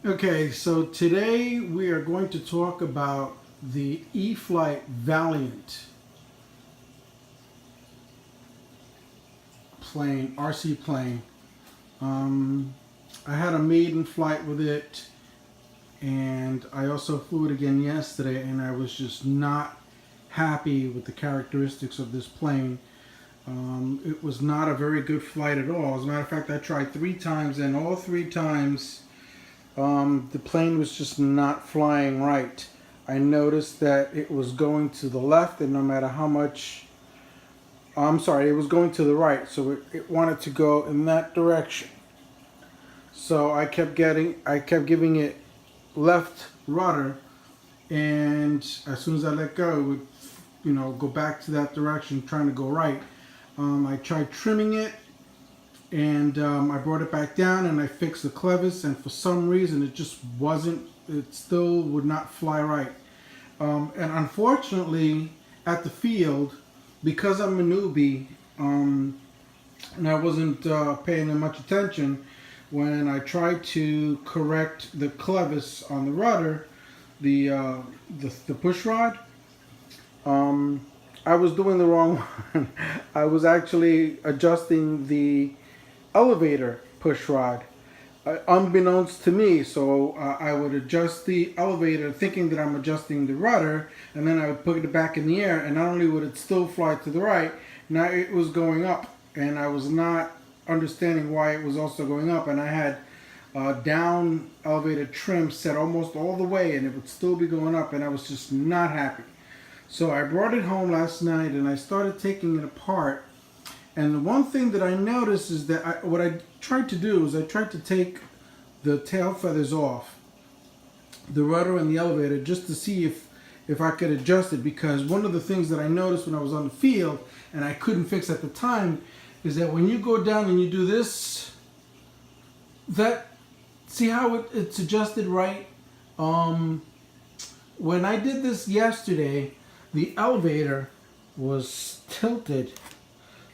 Okay, so today we are going to talk about the E-Flite Valiant plane, RC plane. Um, I had a maiden flight with it, and I also flew it again yesterday, and I was just not happy with the characteristics of this plane. It was not a very good flight at all. As a matter of fact, I tried 3 times, and all 3 times the plane was just not flying right. I noticed that it was going to the left, and no matter how much, I'm sorry, it was going to the right, so it wanted to go in that direction. So I kept giving it left rudder, and as soon as I let go, it would, go back to that direction, trying to go right. I tried trimming it, and I brought it back down, and I fixed the clevis, and for some reason it just wasn't, it still would not fly right. And unfortunately, at the field, because I'm a newbie, and I wasn't paying much attention, when I tried to correct the clevis on the rudder, the push rod, um, I was doing the wrong one. I was actually adjusting the elevator push rod, unbeknownst to me. So I would adjust the elevator thinking that I'm adjusting the rudder, and then I would put it back in the air, and not only would it still fly to the right, now it was going up, and I was not understanding why it was also going up, and I had down elevator trim set almost all the way, and it would still be going up, and I was just not happy. So I brought it home last night, and I started taking it apart, and the one thing that I noticed is that what I tried to do is I tried to take the tail feathers off the rudder and the elevator just to see if I could adjust it, because one of the things that I noticed when I was on the field and I couldn't fix at the time is that when you go down and you do this, that, see how it's adjusted right? When I did this yesterday, the elevator was tilted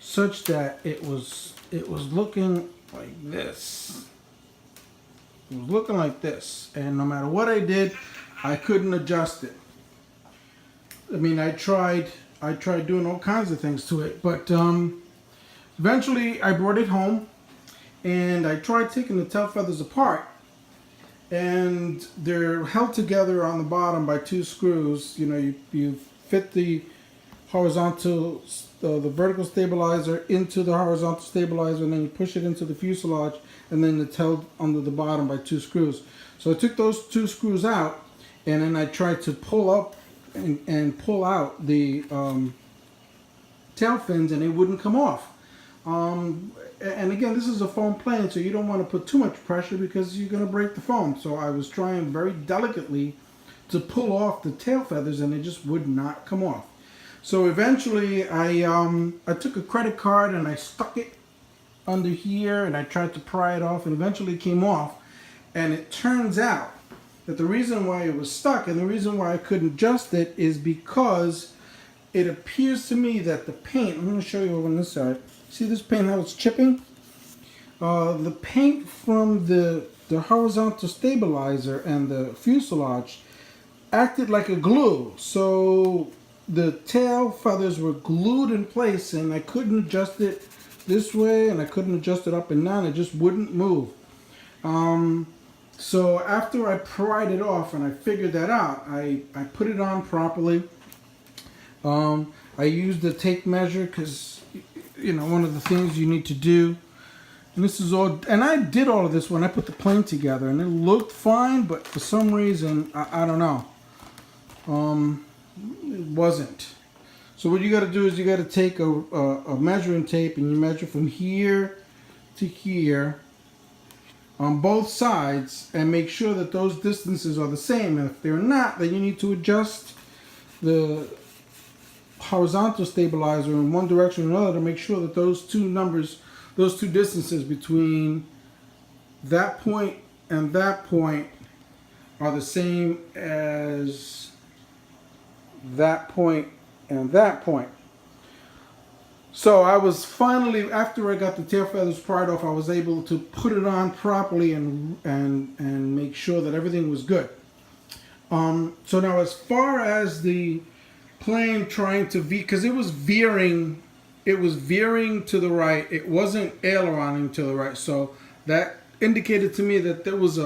such that it was looking like this. It was looking like this, and no matter what I did, I couldn't adjust it. I mean, I tried doing all kinds of things to it, but eventually I brought it home, and I tried taking the tail feathers apart, and they're held together on the bottom by 2 screws. You fit the horizontal, the vertical stabilizer into the horizontal stabilizer, and then you push it into the fuselage, and then it's held under the bottom by 2 screws. So I took those 2 screws out, and then I tried to pull up and pull out the tail fins, and they wouldn't come off. And again, this is a foam plane, so you don't want to put too much pressure because you're going to break the foam. So I was trying very delicately to pull off the tail feathers, and they just would not come off. So eventually I took a credit card and I stuck it under here, and I tried to pry it off, and eventually it came off. And it turns out that the reason why it was stuck and the reason why I couldn't adjust it is because it appears to me that the paint, I'm going to show you over on this side. See this paint, how it's chipping? The paint from the horizontal stabilizer and the fuselage acted like a glue. So the tail feathers were glued in place, and I couldn't adjust it this way, and I couldn't adjust it up and down. It just wouldn't move. So after I pried it off and I figured that out, I put it on properly. I used the tape measure because, one of the things you need to do. And this is all, and I did all of this when I put the plane together, and it looked fine, but for some reason, I don't know. It wasn't. So what you got to do is you got to take a measuring tape, and you measure from here to here on both sides, and make sure that those distances are the same. And if they're not, then you need to adjust the horizontal stabilizer in one direction or another to make sure that those two distances between that point and that point are the same as that point and that point. So I was finally, after I got the tail feathers pried off, I was able to put it on properly and make sure that everything was good. So now as far as the plane trying to because it was veering to the right. It wasn't aileroning to the right. So that indicated to me that it was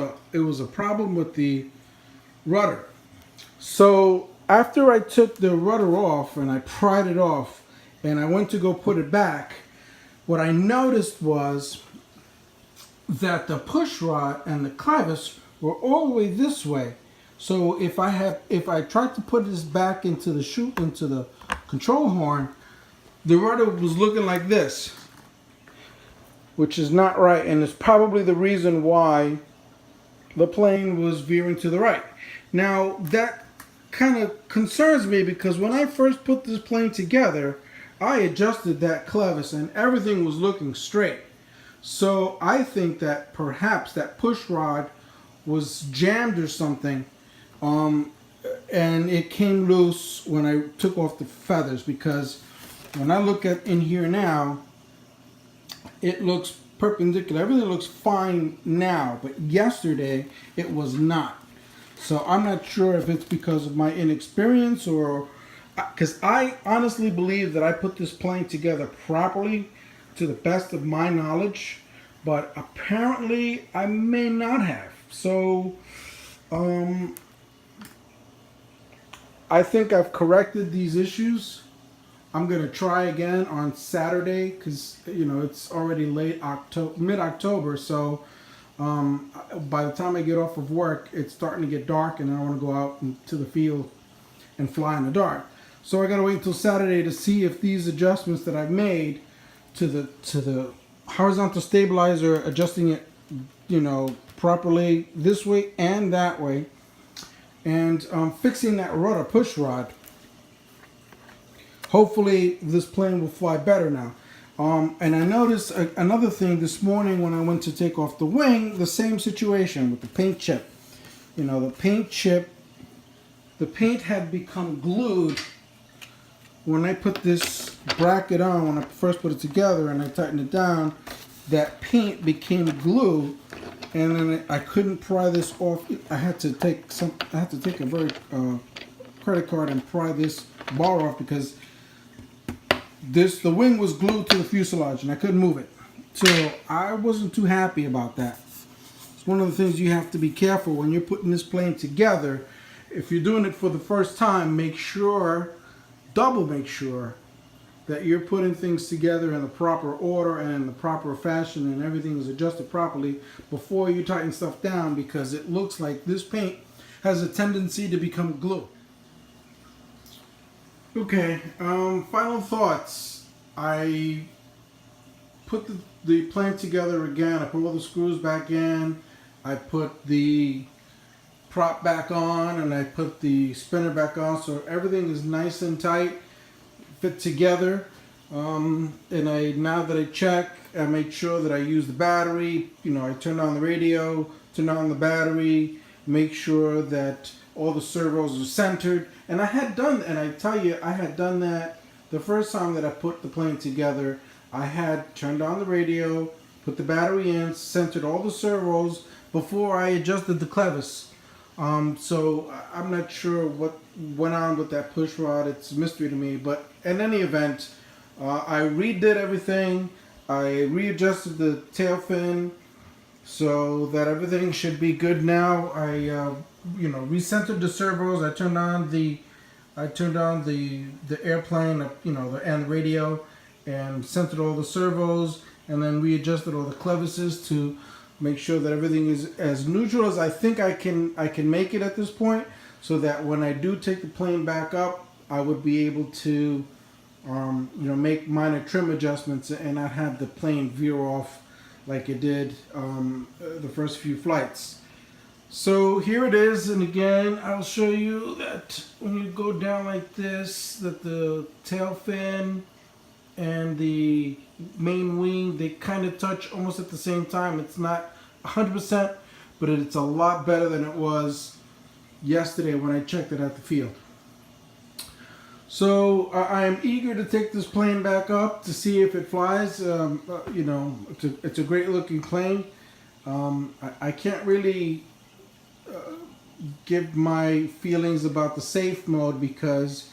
a problem with the rudder. So after I took the rudder off and I pried it off and I went to go put it back, what I noticed was that the push rod and the clevis were all the way this way. So if I tried to put this back into the control horn, the rudder was looking like this, which is not right, and it's probably the reason why the plane was veering to the right. Now that kind of concerns me because when I first put this plane together, I adjusted that clevis and everything was looking straight. So I think that perhaps that push rod was jammed or something, and it came loose when I took off the feathers, because when I look at in here now, it looks perpendicular. Everything looks fine now, but yesterday it was not. So I'm not sure if it's because of my inexperience or because I honestly believe that I put this plane together properly to the best of my knowledge, but apparently I may not have. So I think I've corrected these issues. I'm going to try again on Saturday because, you know, it's already mid-October. So by the time I get off of work, it's starting to get dark and I want to go out into the field and fly in the dark. So I got to wait until Saturday to see if these adjustments that I've made to the horizontal stabilizer, adjusting it, you know, properly this way and that way, and fixing that rudder push rod. Hopefully this plane will fly better now. And I noticed another thing this morning when I went to take off the wing, the same situation with the paint chip. You know, the paint had become glued when I put this bracket on, when I first put it together and I tightened it down. That paint became glue, and then I couldn't pry this off. I had to take a very credit card and pry this bar off because the wing was glued to the fuselage and I couldn't move it. So I wasn't too happy about that. It's one of the things you have to be careful when you're putting this plane together. If you're doing it for the first time, make sure that you're putting things together in the proper order and in the proper fashion and everything is adjusted properly before you tighten stuff down, because it looks like this paint has a tendency to become glue. Okay, final thoughts. I put the plane together again. I put all the screws back in. I put the prop back on and I put the spinner back on, so everything is nice and tight, fit together. And now that I check, I make sure that I use the battery. You know, I turn on the radio, turn on the battery, make sure that all the servos are centered. And I had done that the first time that I put the plane together. I had turned on the radio, put the battery in, centered all the servos before I adjusted the clevis. So I'm not sure what went on with that push rod. It's a mystery to me. But in any event, I redid everything. I readjusted the tail fin so that everything should be good now. I recentered the servos. I turned on the airplane, and radio, and centered all the servos, and then readjusted all the clevises to make sure that everything is as neutral as I think I can make it at this point, so that when I do take the plane back up, I would be able to make minor trim adjustments and not have the plane veer off like it did the first few flights. So here it is, and again I'll show you that when you go down like this, that the tail fin and the main wing, they kind of touch almost at the same time. It's not 100%, but it's a lot better than it was yesterday when I checked it at the field. So I am eager to take this plane back up to see if it flies. You know, it's a great looking plane. I can't really give my feelings about the safe mode because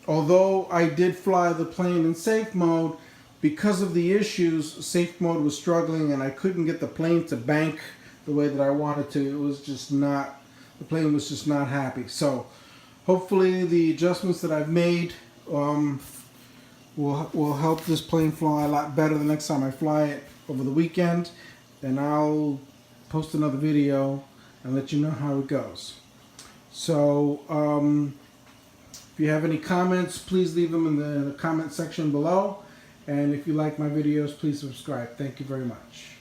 although I did fly the plane in safe mode, because of the issues, safe mode was struggling and I couldn't get the plane to bank the way that I wanted to. It was just not, the plane was just not happy. So hopefully the adjustments that I've made will help this plane fly a lot better the next time I fly it over the weekend. And I'll post another video and let you know how it goes. So if you have any comments, please leave them in the comment section below. And if you like my videos, please subscribe. Thank you very much.